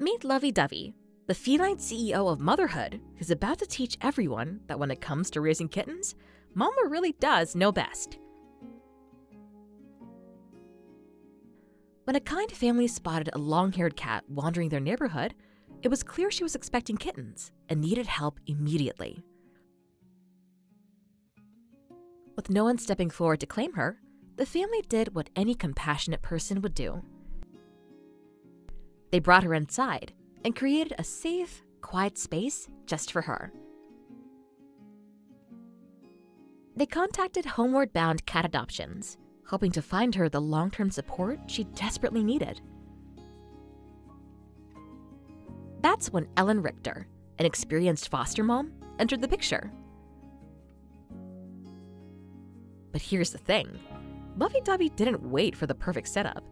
Meet Lovey Dovey, the feline CEO of motherhood, who's about to teach everyone that when it comes to raising kittens, Mama really does know best. When a kind family spotted a long-haired cat wandering their neighborhood, it was clear she was expecting kittens and needed help immediately. With no one stepping forward to claim her, the family did what any compassionate person would do. They brought her inside and created a safe, quiet space just for her. They contacted homeward-bound cat adoptions, hoping to find her the long-term support she desperately needed. That's when Ellen Richter, an experienced foster mom, entered the picture. But here's the thing. Lovey Dovey didn't wait for the perfect setup.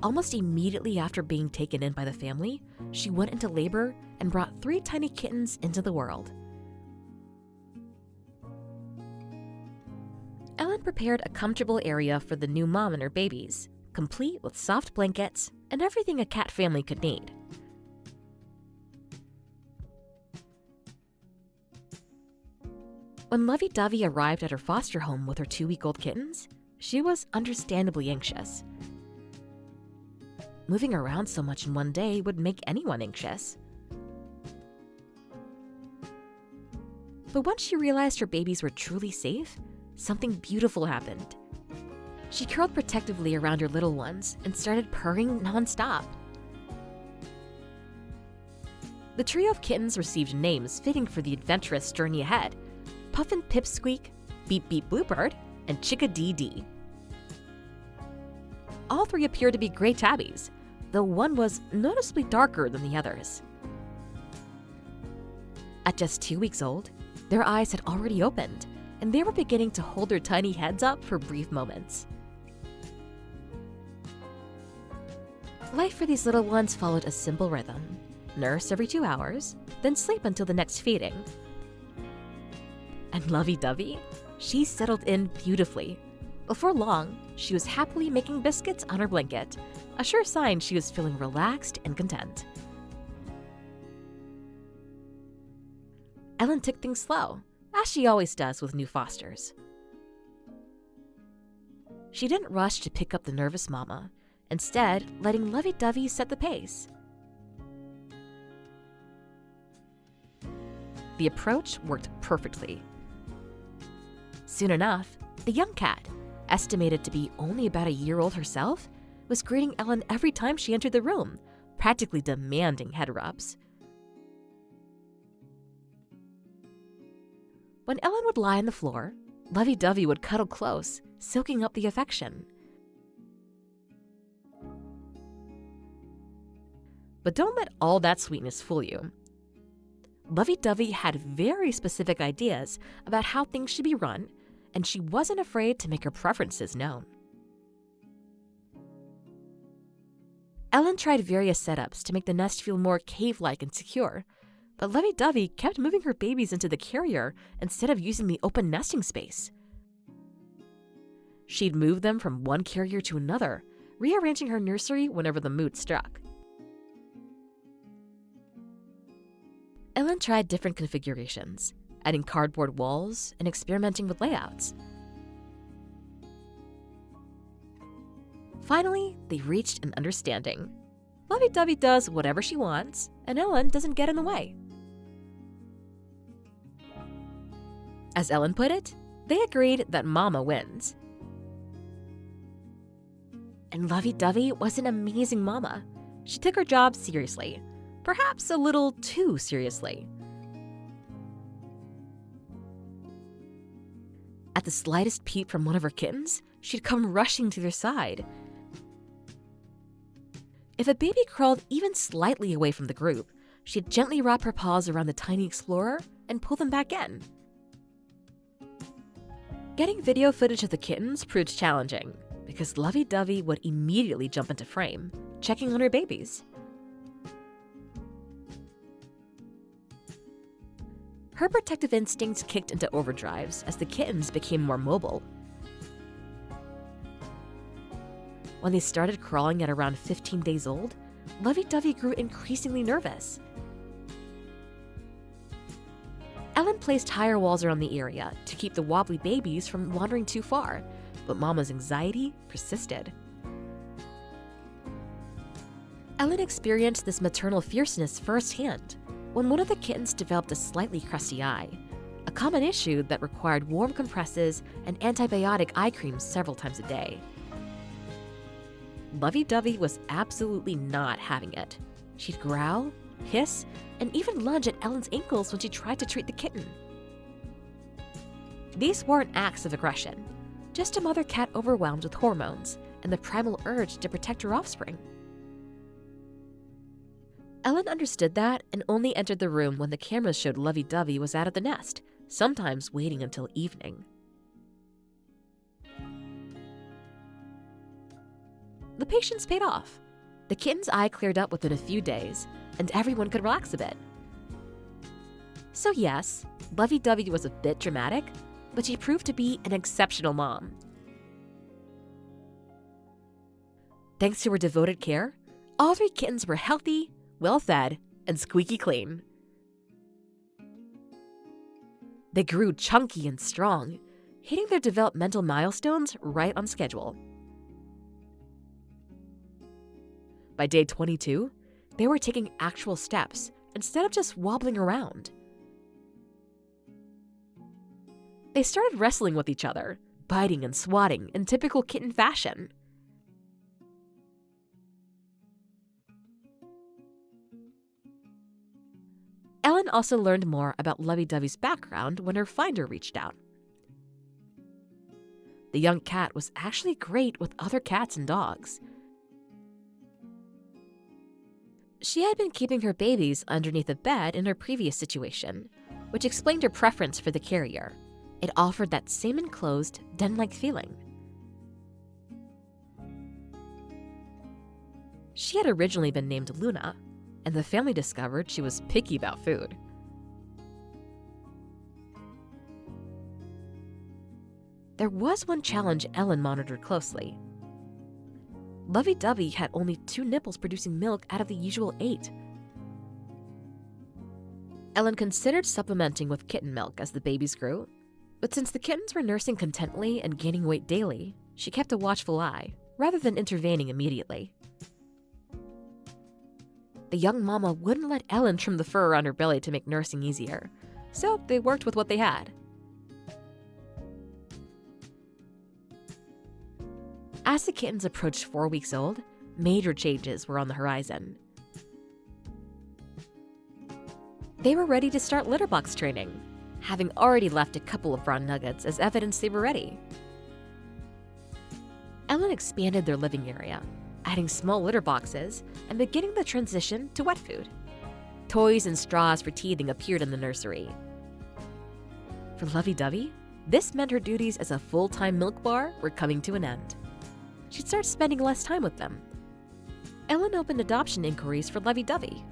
Almost immediately after being taken in by the family, she went into labor and brought 3 tiny kittens into the world. Ellen prepared a comfortable area for the new mom and her babies, complete with soft blankets and everything a cat family could need. When Lovey Dovey arrived at her foster home with her 2-week-old kittens, she was understandably anxious. Moving around so much in one day would make anyone anxious. But once she realized her babies were truly safe, something beautiful happened. She curled protectively around her little ones and started purring nonstop. The trio of kittens received names fitting for the adventurous journey ahead: Puffin Pipsqueak, Beep Beep Bluebird, and Chickadee. All 3 appeared to be gray tabbies, though one was noticeably darker than the others. At just 2 weeks old, their eyes had already opened, and they were beginning to hold their tiny heads up for brief moments. Life for these little ones followed a simple rhythm: nurse every 2 hours, then sleep until the next feeding. And Lovey Dovey? She settled in beautifully. Before long, she was happily making biscuits on her blanket, a sure sign she was feeling relaxed and content. Ellen took things slow, as she always does with new fosters. She didn't rush to pick up the nervous mama, instead letting Lovey Dovey set the pace. The approach worked perfectly. Soon enough, the young cat, estimated to be only about a year old herself, was greeting Ellen every time she entered the room, practically demanding head rubs. When Ellen would lie on the floor, Lovey Dovey would cuddle close, soaking up the affection. But don't let all that sweetness fool you. Lovey Dovey had very specific ideas about how things should be run, and she wasn't afraid to make her preferences known. Ellen tried various setups to make the nest feel more cave-like and secure, but Lovey Dovey kept moving her babies into the carrier instead of using the open nesting space. She'd move them from one carrier to another, rearranging her nursery whenever the mood struck. Ellen tried different configurations, adding cardboard walls and experimenting with layouts. Finally, they reached an understanding. Lovey Dovey does whatever she wants, and Ellen doesn't get in the way. As Ellen put it, they agreed that Mama wins. And Lovey Dovey was an amazing mama. She took her job seriously, perhaps a little too seriously. At the slightest peep from one of her kittens, she'd come rushing to their side. If a baby crawled even slightly away from the group, she'd gently wrap her paws around the tiny explorer and pull them back in. Getting video footage of the kittens proved challenging because Lovey Dovey would immediately jump into frame, checking on her babies. Her protective instincts kicked into overdrives as the kittens became more mobile. When they started crawling at around 15 days old, Lovey Dovey grew increasingly nervous. Ellen placed higher walls around the area to keep the wobbly babies from wandering too far, but Mama's anxiety persisted. Ellen experienced this maternal fierceness firsthand when one of the kittens developed a slightly crusty eye, a common issue that required warm compresses and antibiotic eye creams several times a day. Lovey Dovey was absolutely not having it. She'd growl, hiss, and even lunge at Ellen's ankles when she tried to treat the kitten. These weren't acts of aggression, just a mother cat overwhelmed with hormones and the primal urge to protect her offspring. Ellen understood that and only entered the room when the cameras showed Lovey Dovey was out of the nest, sometimes waiting until evening. The patience paid off. The kitten's eye cleared up within a few days, and everyone could relax a bit. So yes, Lovey Dovey was a bit dramatic, but she proved to be an exceptional mom. Thanks to her devoted care, all 3 kittens were healthy, well-fed, and squeaky clean. They grew chunky and strong, hitting their developmental milestones right on schedule. By day 22, they were taking actual steps instead of just wobbling around. They started wrestling with each other, biting and swatting in typical kitten fashion. Ellen also learned more about Lovey Dovey's background when her finder reached out. The young cat was actually great with other cats and dogs. She had been keeping her babies underneath a bed in her previous situation, which explained her preference for the carrier. It offered that same enclosed, den-like feeling. She had originally been named Luna, and the family discovered she was picky about food. There was one challenge Ellen monitored closely. Lovey Dovey had only 2 nipples producing milk out of the usual 8. Ellen considered supplementing with kitten milk as the babies grew, but since the kittens were nursing contently and gaining weight daily, she kept a watchful eye, rather than intervening immediately. The young mama wouldn't let Ellen trim the fur around her belly to make nursing easier, so they worked with what they had. As the kittens approached 4 weeks old, major changes were on the horizon. They were ready to start litter box training, having already left a couple of raw nuggets as evidence they were ready. Ellen expanded their living area, adding small litter boxes and beginning the transition to wet food. Toys and straws for teething appeared in the nursery. For Lovey Dovey, this meant her duties as a full-time milk bar were coming to an end. She'd start spending less time with them. Ellen opened adoption inquiries for Lovey Dovey.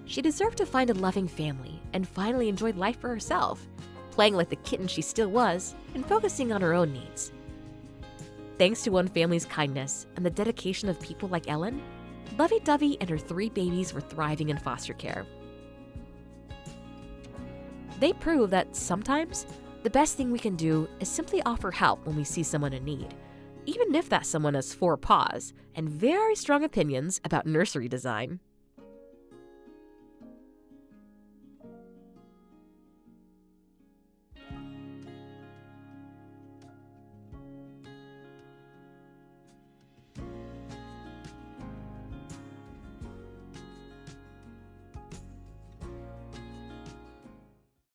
She deserved to find a loving family and finally enjoyed life for herself, playing like the kitten she still was and focusing on her own needs. Thanks to one family's kindness and the dedication of people like Ellen, Lovey Dovey and her 3 babies were thriving in foster care. They prove that sometimes the best thing we can do is simply offer help when we see someone in need, even if that someone has 4 paws and very strong opinions about nursery design.